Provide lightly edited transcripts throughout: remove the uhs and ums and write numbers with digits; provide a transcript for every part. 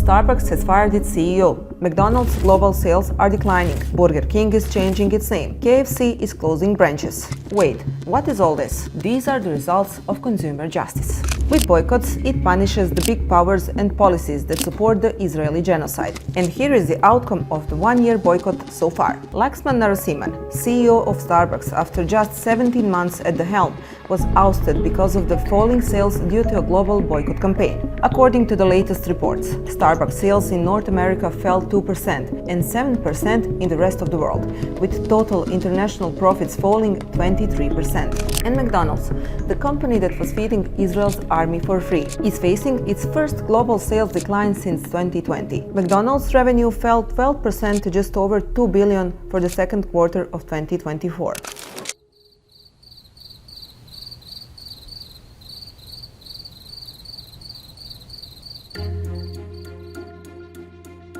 Starbucks has fired its CEO. McDonald's global sales are declining. Burger King is changing its name. KFC is closing branches. Wait, what is all this? These are the results of consumer justice. With boycotts, it punishes the big powers and policies that support the Israeli genocide. And here is the outcome of the one-year boycott so far. Laxman Narasimhan, CEO of Starbucks, after just 17 months at the helm, was ousted because of the falling sales due to a global boycott campaign. According to the latest reports, Starbucks sales in North America fell 2% and 7% in the rest of the world, with total international profits falling 23%. And McDonald's, the company that was feeding Israel's army for free, is facing its first global sales decline since 2020. McDonald's revenue fell 12% to just over $2 billion for the second quarter of 2024.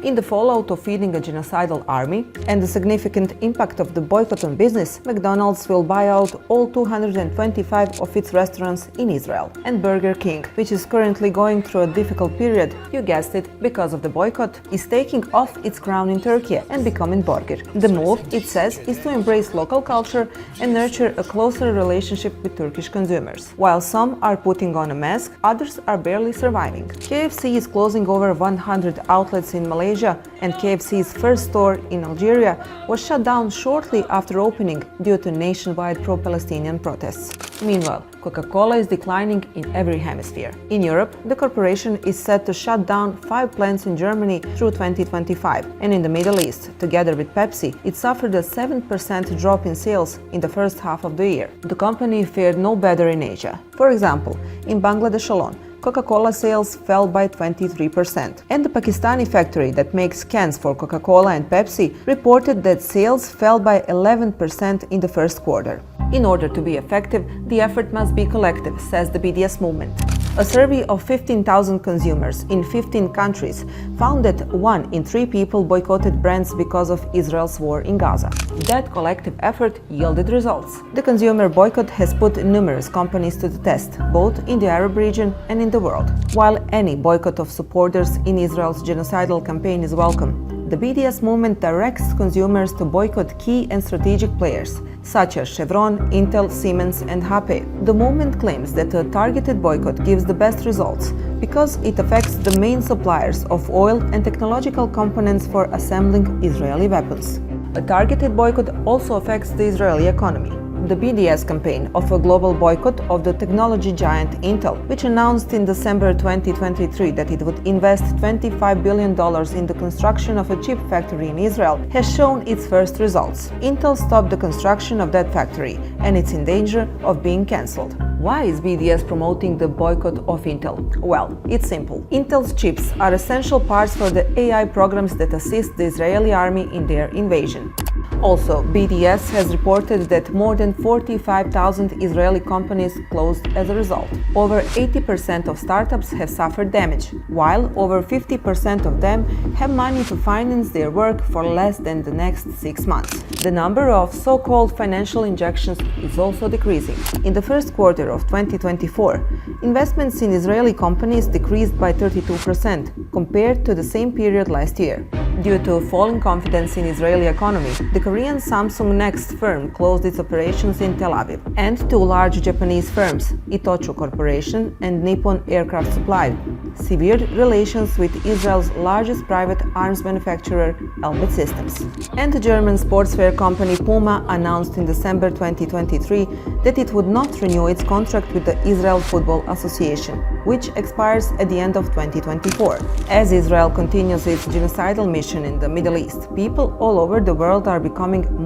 In the fallout of feeding a genocidal army and the significant impact of the boycott on business, McDonald's will buy out all 225 of its restaurants in Israel. And Burger King, which is currently going through a difficult period, you guessed it, because of the boycott, is taking off its crown in Turkey and becoming burger. The move, it says, is to embrace local culture and nurture a closer relationship with Turkish consumers. While some are putting on a mask, others are barely surviving. KFC is closing over 100 outlets in Malaysia, and KFC's first store in Algeria was shut down shortly after opening due to nationwide pro-Palestinian protests. Meanwhile, Coca-Cola is declining in every hemisphere. In Europe, the corporation is set to shut down 5 plants in Germany through 2025, and in the Middle East, together with Pepsi, it suffered a 7% drop in sales in the first half of the year. The company fared no better in Asia. For example, in Bangladesh alone, Coca-Cola sales fell by 23%. And the Pakistani factory that makes cans for Coca-Cola and Pepsi reported that sales fell by 11% in the first quarter. In order to be effective, the effort must be collective, says the BDS movement. A survey of 15,000 consumers in 15 countries found that 1 in 3 people boycotted brands because of Israel's war in Gaza. That collective effort yielded results. The consumer boycott has put numerous companies to the test, both in the Arab region and in the world. While any boycott of supporters in Israel's genocidal campaign is welcome, the BDS movement directs consumers to boycott key and strategic players, such as Chevron, Intel, Siemens, and HP. The movement claims that a targeted boycott gives the best results because it affects the main suppliers of oil and technological components for assembling Israeli weapons. A targeted boycott also affects the Israeli economy. The BDS campaign of a global boycott of the technology giant Intel, which announced in December 2023 that it would invest $25 billion in the construction of a chip factory in Israel, has shown its first results. Intel stopped the construction of that factory, and it's in danger of being cancelled. Why is BDS promoting the boycott of Intel? Well, it's simple. Intel's chips are essential parts for the AI programs that assist the Israeli army in their invasion. Also, BDS has reported that more than 45,000 Israeli companies closed as a result. Over 80% of startups have suffered damage, while over 50% of them have money to finance their work for less than the next 6 months. The number of so-called financial injections is also decreasing. In the first quarter of 2024, investments in Israeli companies decreased by 32% compared to the same period last year. Due to falling confidence in Israeli economy, the Korean Samsung Next firm closed its operations in Tel Aviv, and 2 large Japanese firms, Itochu Corporation and Nippon Aircraft Supply, severed relations with Israel's largest private arms manufacturer, Elbit Systems. And the German sportswear company Puma announced in December 2023 that it would not renew its contract with the Israel Football Association, which expires at the end of 2024. As Israel continues its genocidal mission in the Middle East, people all over the world are becoming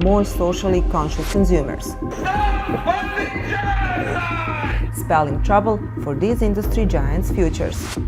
more socially conscious consumers, spelling trouble for these industry giants' futures.